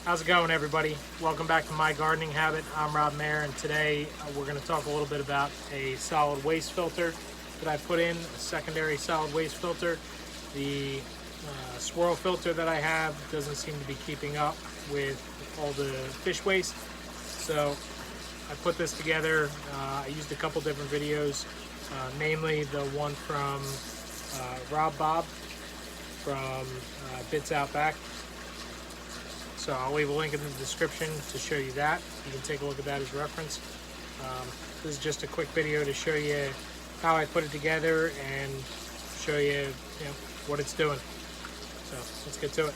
How's it going, everybody? Welcome back to My Gardening Habit. I'm Rob Mayer, and today we're going to talk a little bit about a solid waste filter that I put in, a secondary solid waste filter. The swirl filter that I have doesn't seem to be keeping up with all the fish waste, so I put this together. I used a couple different videos, namely the one from Rob Bob from Bits Out Back. So I'll leave a link in the description to show you that. You can take a look at that as reference. This is just a quick video to show you how I put it together and show you, what it's doing. So let's get to it.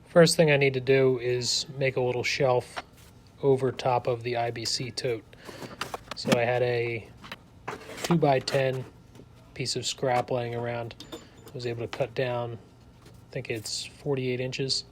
First thing I need to do is make a little shelf over top of the IBC tote. So I had a 2x10 piece of scrap laying around. I was able to cut down, I think it's 48 inches.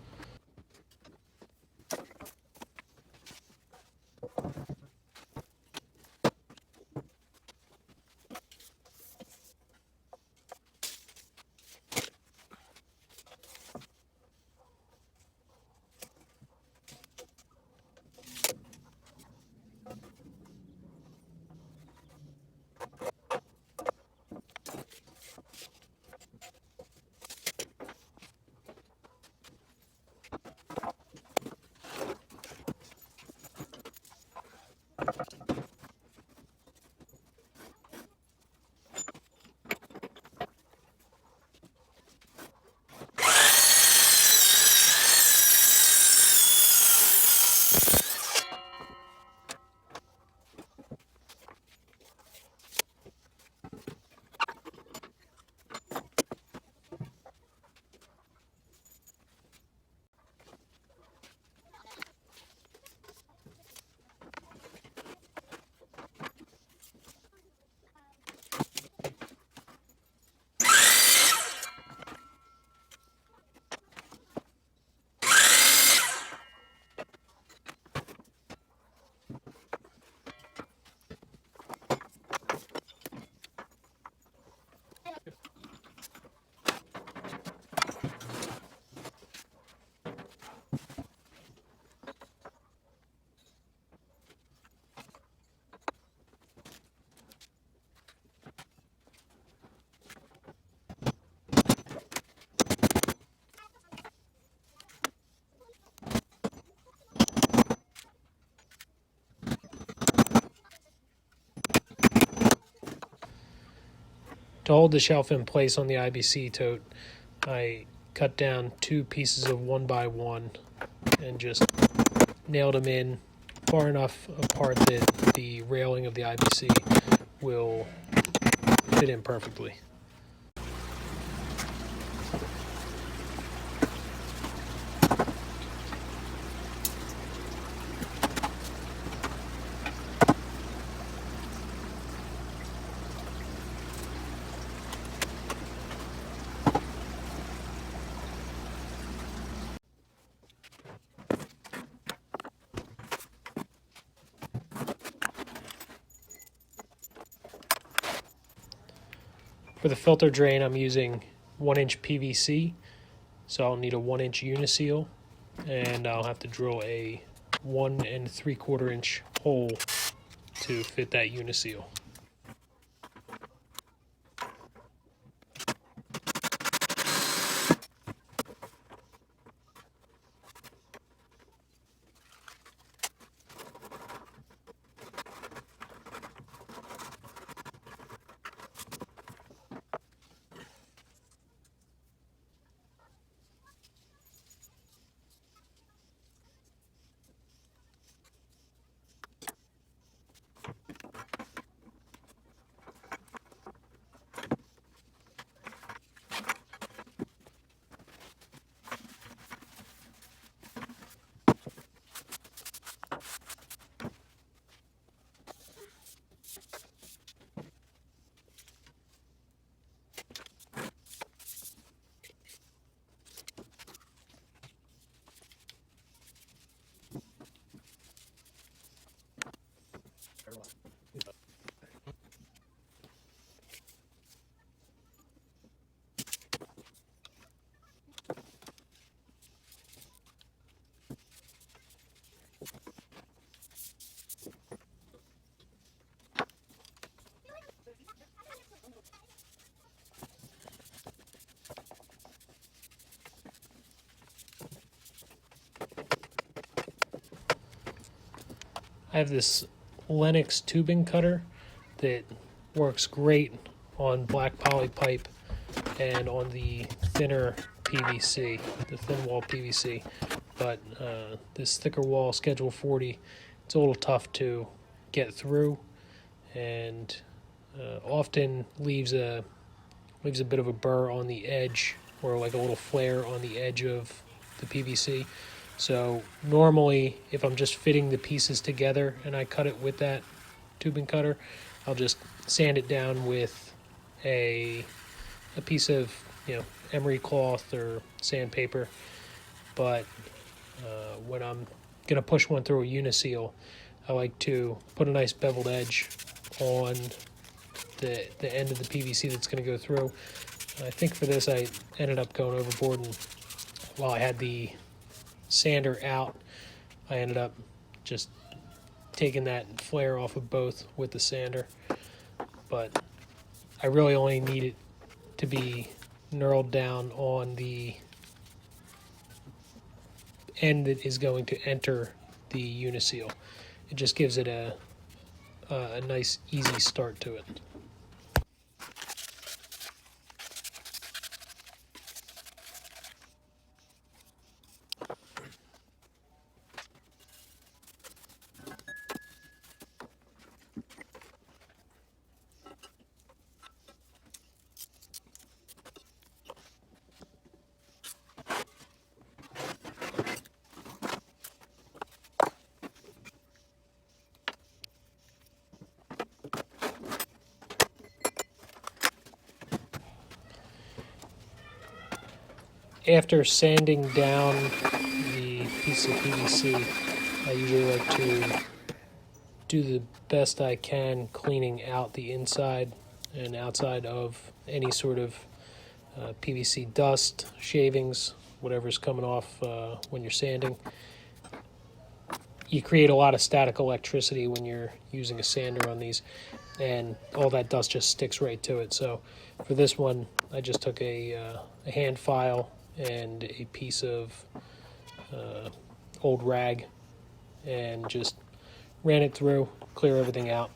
To hold the shelf in place on the IBC tote, I cut down 2 pieces of 1x1 and just nailed them in far enough apart that the railing of the IBC will fit in perfectly. For the filter drain, I'm using 1-inch PVC, so I'll need a 1-inch Uniseal, and I'll have to drill a 1 3/4 inch hole to fit that Uniseal. I have this Lennox tubing cutter that works great on black poly pipe and on the thinner PVC, the thin wall PVC. But this thicker wall, Schedule 40, it's a little tough to get through, and often leaves a bit of a burr on the edge, or like a little flare on the edge of the PVC. So normally, if I'm just fitting the pieces together and I cut it with that tubing cutter, I'll just sand it down with a piece of, emery cloth or sandpaper. But when I'm gonna push one through a Uniseal, I like to put a nice beveled edge on the end of the PVC that's going to go through. I think for this I ended up going overboard, and while I had the sander out, I ended up just taking that flare off of both with the sander. But I really only need it to be knurled down on the end that is going to enter the Uniseal. It just gives it a nice easy start to it. After sanding down the piece of PVC, I usually like to do the best I can cleaning out the inside and outside of any sort of PVC dust, shavings, whatever's coming off when you're sanding. You create a lot of static electricity when you're using a sander on these, and all that dust just sticks right to it. So for this one, I just took a hand file and a piece of old rag and just ran it through, clear everything out.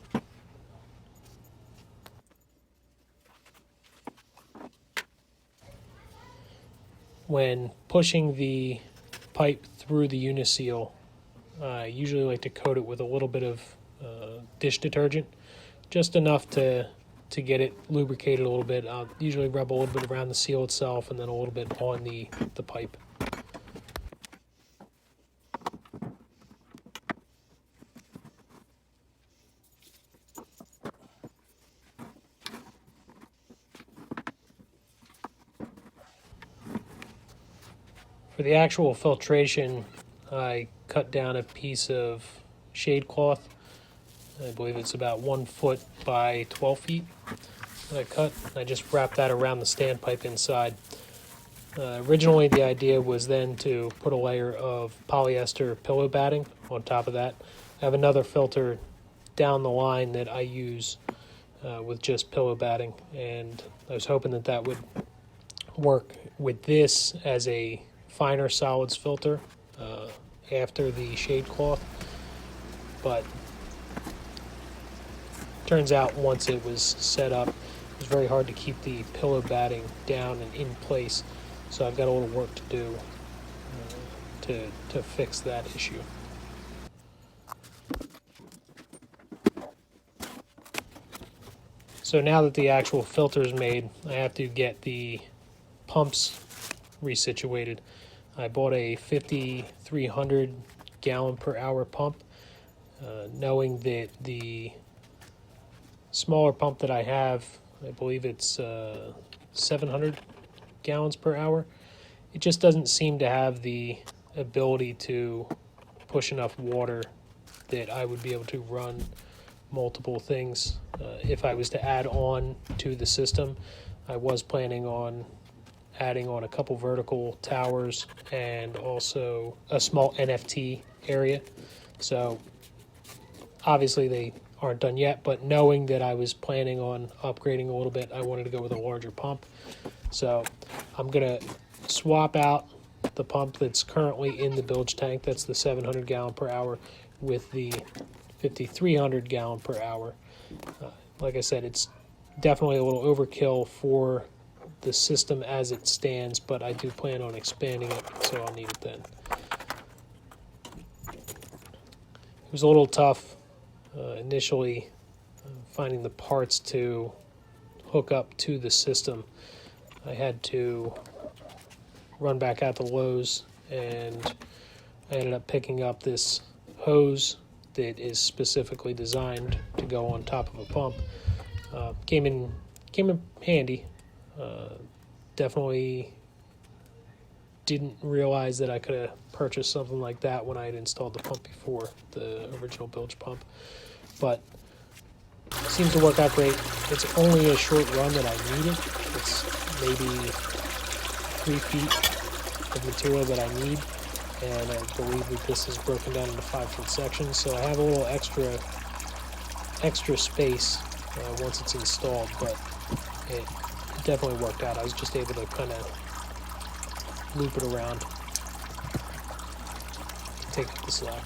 When pushing the pipe through the Uniseal, I usually like to coat it with a little bit of dish detergent, just enough to get it lubricated a little bit. I'll usually rub a little bit around the seal itself and then a little bit on the pipe. For the actual filtration, I cut down a piece of shade cloth. I believe it's about 1 foot by 12 feet that I cut. I just wrapped that around the standpipe inside. Originally, the idea was then to put a layer of polyester pillow batting on top of that. I have another filter down the line that I use with just pillow batting, and I was hoping that that would work with this as a finer solids filter after the shade cloth. But turns out once it was set up, it was very hard to keep the pillow batting down and in place. So I've got a little work to do to fix that issue. So now that the actual filter is made, I have to get the pumps resituated. I bought a 5,300 gallon per hour pump, knowing that the smaller pump that I have, I believe it's 700 gallons per hour. It just doesn't seem to have the ability to push enough water that I would be able to run multiple things. If I was to add on to the system, I was planning on adding on a couple vertical towers and also a small NFT area. So obviously they aren't done yet, but knowing that I was planning on upgrading a little bit, I wanted to go with a larger pump. So I'm gonna swap out the pump that's currently in the bilge tank, that's the 700 gallon per hour, with the 5,300 gallon per hour. Like I said, it's definitely a little overkill for the system as it stands, but I do plan on expanding it, so I'll need it then. It was a little tough initially finding the parts to hook up to the system. I had to run back out to Lowe's, and I ended up picking up this hose that is specifically designed to go on top of a pump. Came in handy. Definitely didn't realize that I could have purchased something like that when I had installed the pump before, the original bilge pump. But it seems to work out great. It's only a short run that I needed. It's maybe 3 feet of material that I need, and I believe that this is broken down into 5-foot sections, so I have a little extra space once it's installed, but it definitely worked out. I was just able to kind of loop it around to take up the slack.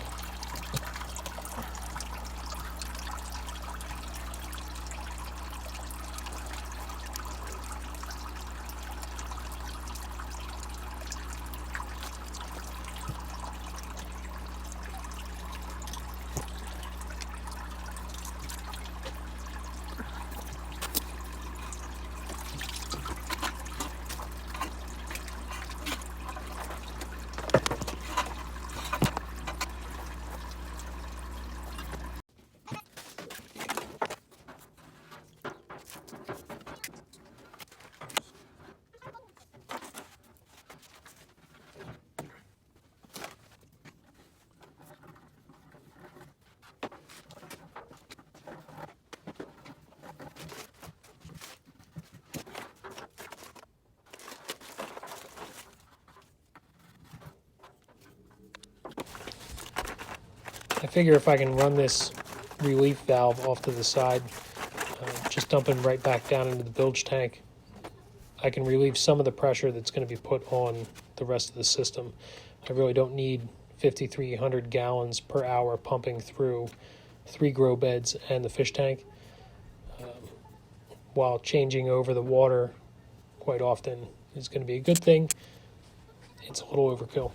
I figure if I can run this relief valve off to the side, just dumping right back down into the bilge tank, I can relieve some of the pressure that's going to be put on the rest of the system. I really don't need 5,300 gallons per hour pumping through 3 grow beds and the fish tank, while changing over the water quite often is going to be a good thing. It's a little overkill.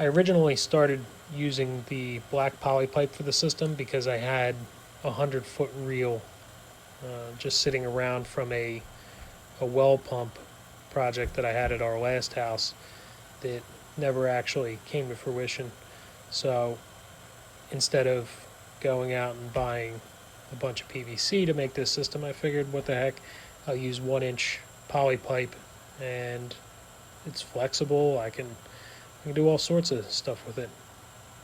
I originally started using the black poly pipe for the system because I had a 100-foot reel just sitting around from a well pump project that I had at our last house that never actually came to fruition. So instead of going out and buying a bunch of PVC to make this system, I figured, what the heck, I'll use 1-inch poly pipe, and it's flexible. I can do all sorts of stuff with it.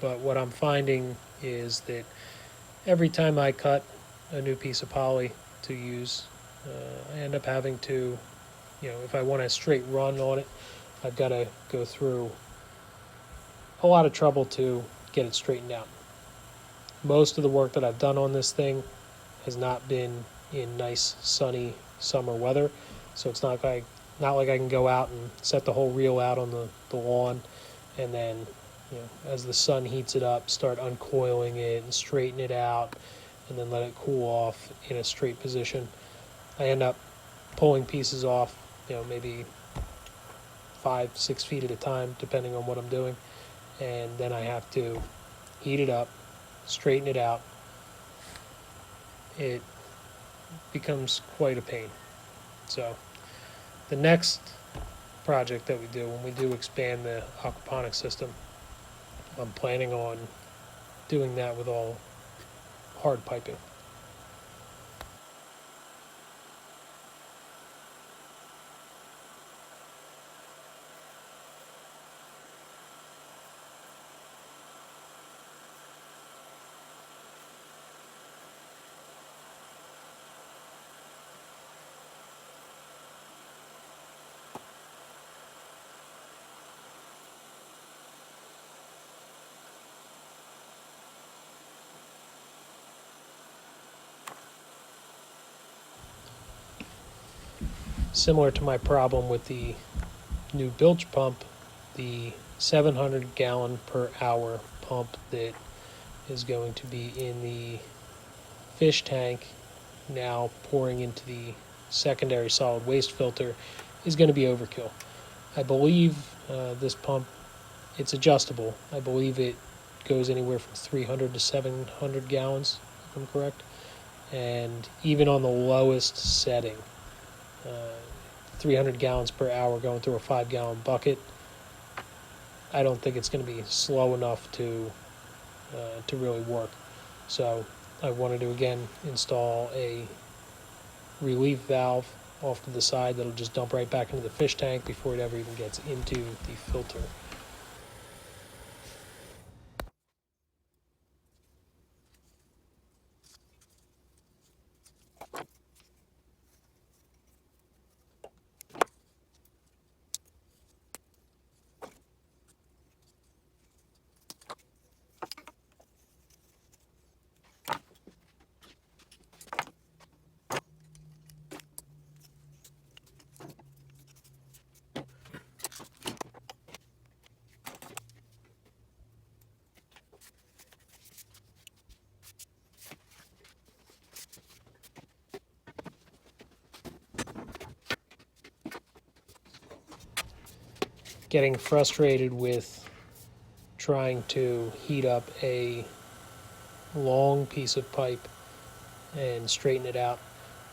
But what I'm finding is that every time I cut a new piece of poly to use, I end up having to, if I want a straight run on it, I've got to go through a lot of trouble to get it straightened out. Most of the work that I've done on this thing has not been in nice sunny summer weather, so it's not like I can go out and set the whole reel out on the lawn and then, as the sun heats it up, start uncoiling it and straighten it out and then let it cool off in a straight position. I end up pulling pieces off, maybe 5-6 feet at a time, depending on what I'm doing, and then I have to heat it up, straighten it out. It becomes quite a pain. So the next project that we do, when we do expand the aquaponics system, I'm planning on doing that with all hard piping. Similar to my problem with the new bilge pump, the 700 gallon per hour pump that is going to be in the fish tank now pouring into the secondary solid waste filter is going to be overkill. I believe this pump, it's adjustable. I believe it goes anywhere from 300 to 700 gallons, if I'm correct. And even on the lowest setting, 300 gallons per hour going through a 5-gallon bucket, I don't think it's going to be slow enough to really work. So I wanted to again install a relief valve off to the side that'll just dump right back into the fish tank before it ever even gets into the filter. Getting frustrated with trying to heat up a long piece of pipe and straighten it out,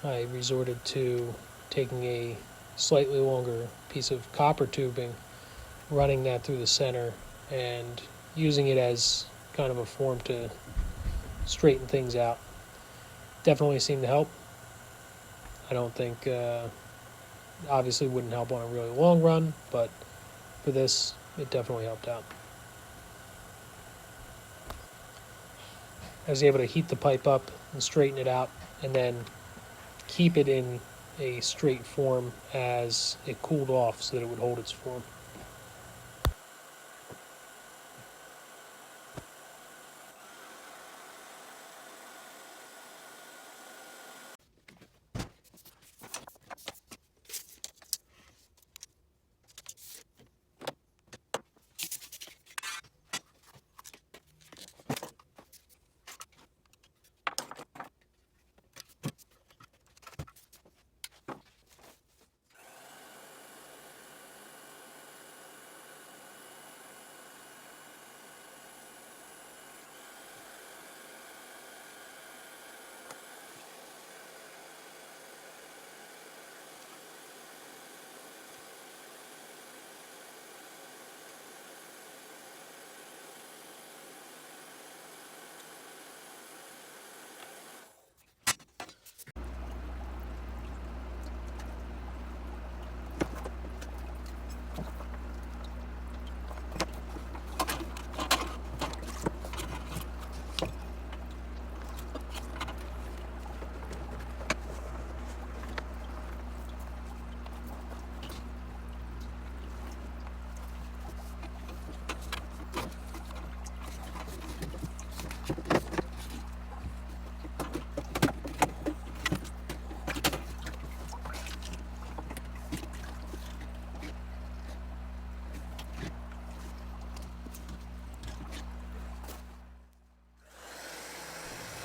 I resorted to taking a slightly longer piece of copper tubing, running that through the center, and using it as kind of a form to straighten things out. Definitely seemed to help. I don't think, obviously wouldn't help on a really long run, but for this, it definitely helped out. I was able to heat the pipe up and straighten it out, and then keep it in a straight form as it cooled off so that it would hold its form.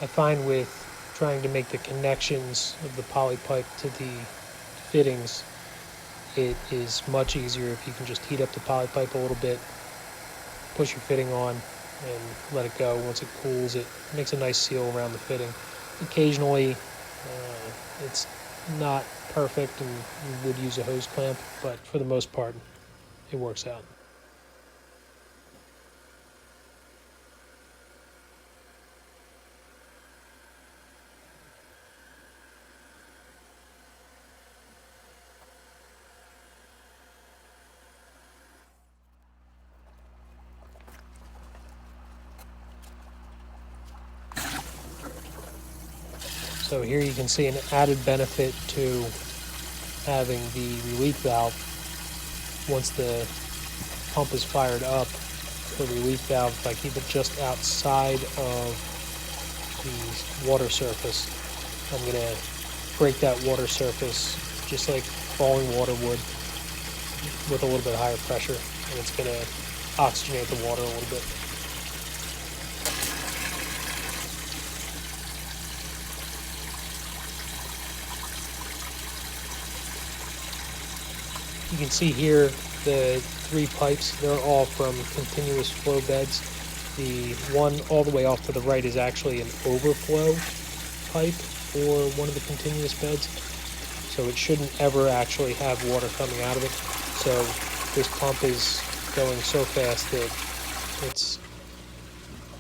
I find with trying to make the connections of the poly pipe to the fittings, it is much easier if you can just heat up the poly pipe a little bit, push your fitting on, and let it go. Once it cools, it makes a nice seal around the fitting. Occasionally, it's not perfect and you would use a hose clamp, but for the most part, it works out. So here you can see an added benefit to having the relief valve. Once the pump is fired up, the relief valve, if I keep it just outside of the water surface, I'm going to break that water surface just like falling water would with a little bit higher pressure, and it's going to oxygenate the water a little bit. You can see here the 3 pipes, they're all from continuous flow beds. The one all the way off to the right is actually an overflow pipe for one of the continuous beds. So it shouldn't ever actually have water coming out of it. So this pump is going so fast that it's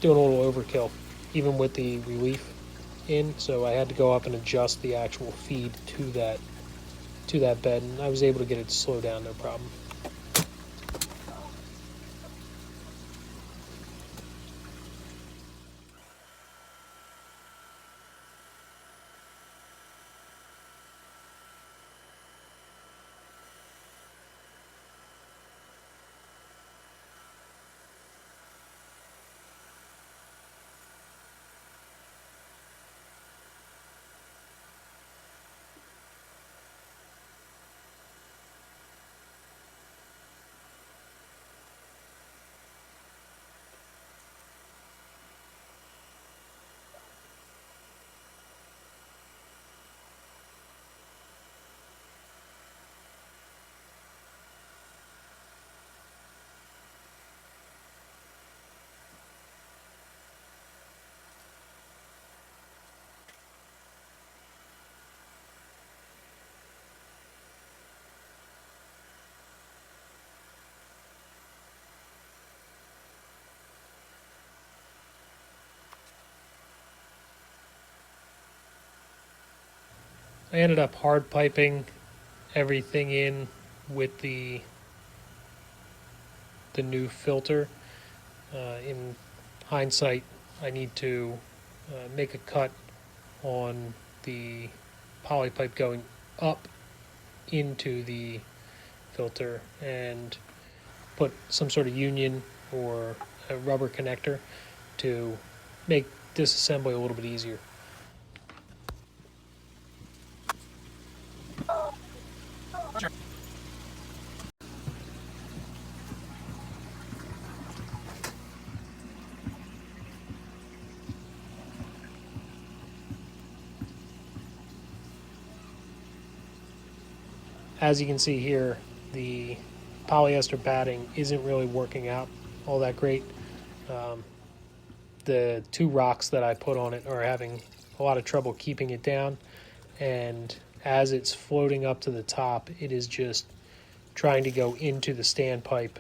doing a little overkill, even with the relief in. So I had to go up and adjust the actual feed to that bed, and I was able to get it to slow down, no problem. I ended up hard piping everything in with the new filter. In hindsight, I need to make a cut on the poly pipe going up into the filter and put some sort of union or a rubber connector to make disassembly a little bit easier. As you can see here, the polyester batting isn't really working out all that great. The 2 rocks that I put on it are having a lot of trouble keeping it down, and as it's floating up to the top, it is just trying to go into the standpipe,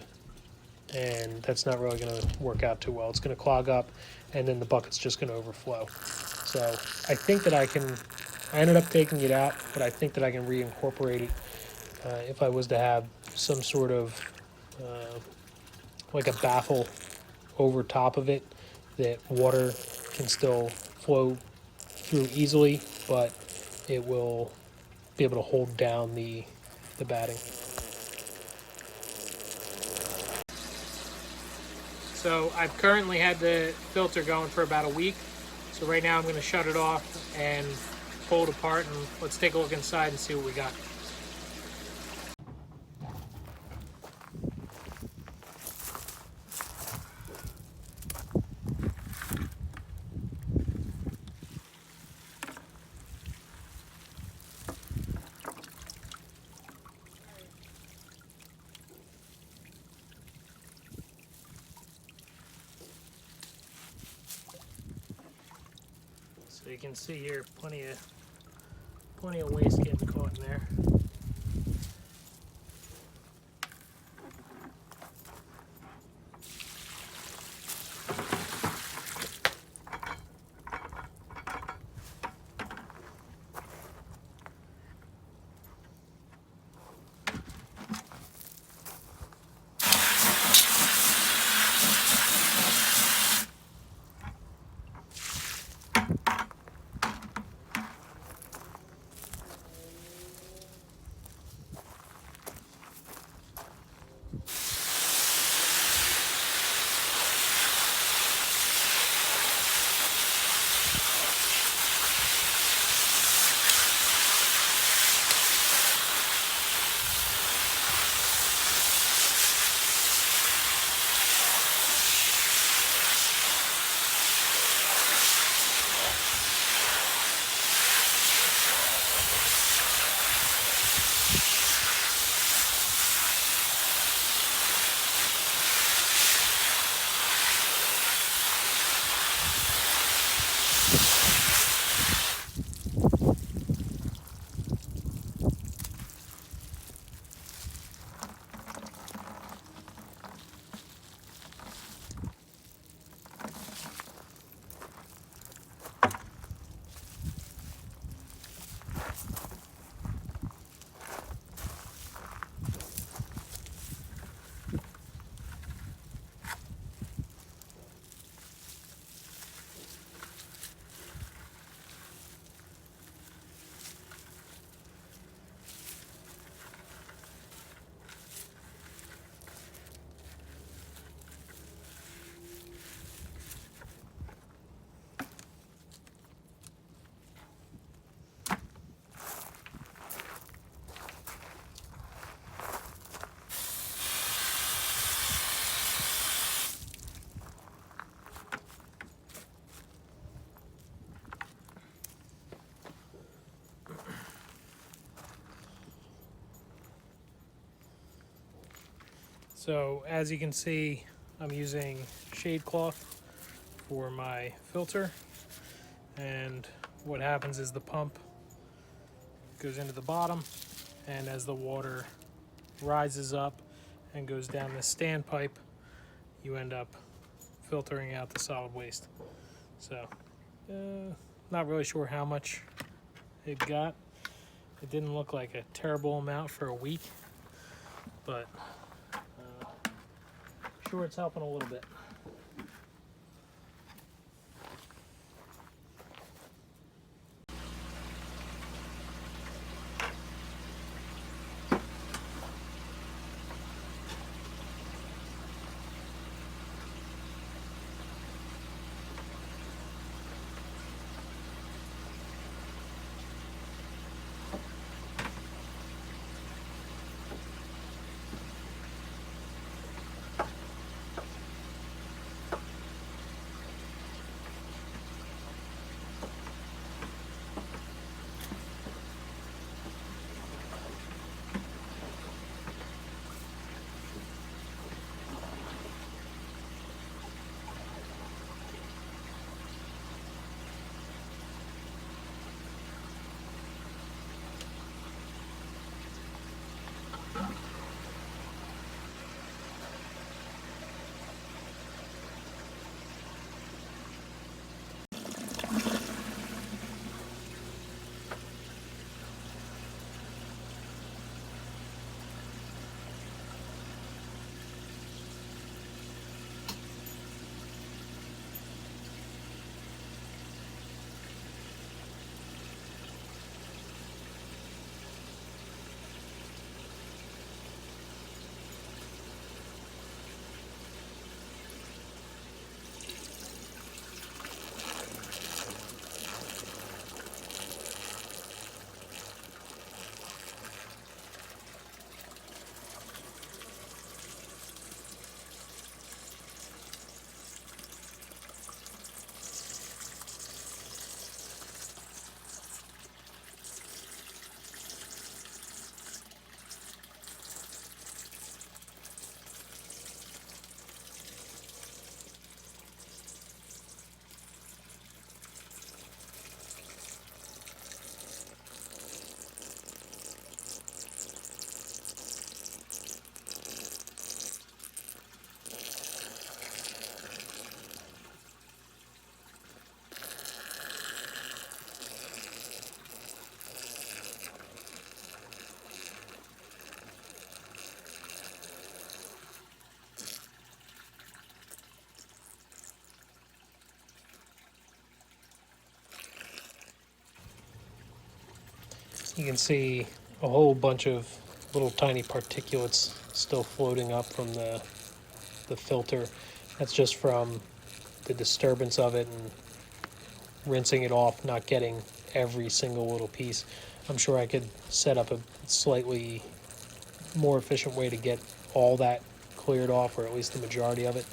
and that's not really going to work out too well. It's going to clog up, and then the bucket's just going to overflow. So I think that I ended up taking it out, but I think that I can reincorporate it if I was to have some sort of like a baffle over top of it, that water can still flow through easily, but it will be able to hold down the batting. So I've currently had the filter going for about a week. So right now I'm going to shut it off and pull it apart, and let's take a look inside and see what we got. So you can see here plenty of waste getting caught in there. So as you can see, I'm using shade cloth for my filter, and what happens is the pump goes into the bottom, and as the water rises up and goes down this standpipe, you end up filtering out the solid waste. So not really sure how much it got. It didn't look like a terrible amount for a week, but sure it's helping a little bit. You can see a whole bunch of little tiny particulates still floating up from the filter. That's just from the disturbance of it and rinsing it off, not getting every single little piece. I'm sure I could set up a slightly more efficient way to get all that cleared off, or at least the majority of it.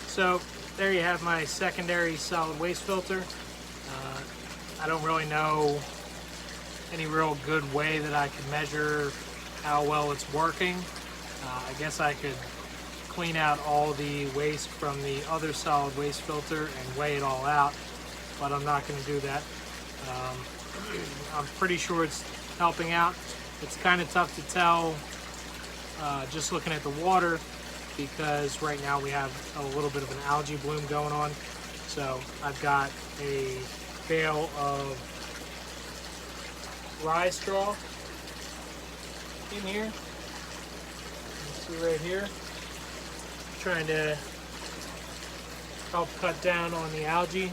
So there you have my secondary solid waste filter. I don't really know any real good way that I can measure how well it's working. I guess I could clean out all the waste from the other solid waste filter and weigh it all out, but I'm not going to do that. I'm pretty sure it's helping out. It's kind of tough to tell just looking at the water, because right now we have a little bit of an algae bloom going on. So I've got a bale of rye straw in here. You see right here, trying to help cut down on the algae.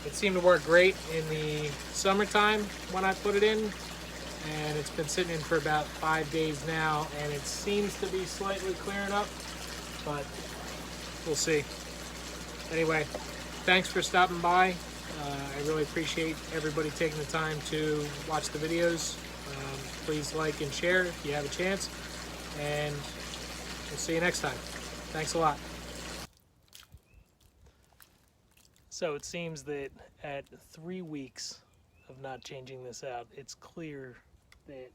It seemed to work great in the summertime when I put it in, and it's been sitting in for about 5 days now, and it seems to be slightly clearing up, but we'll see. Anyway, thanks for stopping by. I really appreciate everybody taking the time to watch the videos. Please like and share if you have a chance, and we'll see you next time. Thanks a lot. So it seems that at 3 weeks of not changing this out, it's clear that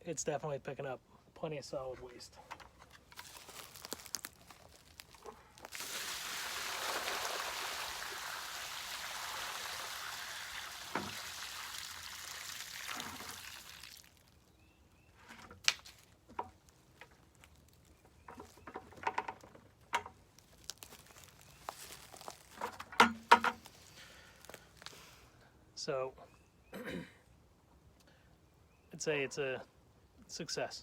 it's definitely picking up plenty of solid waste. So I'd say it's a success.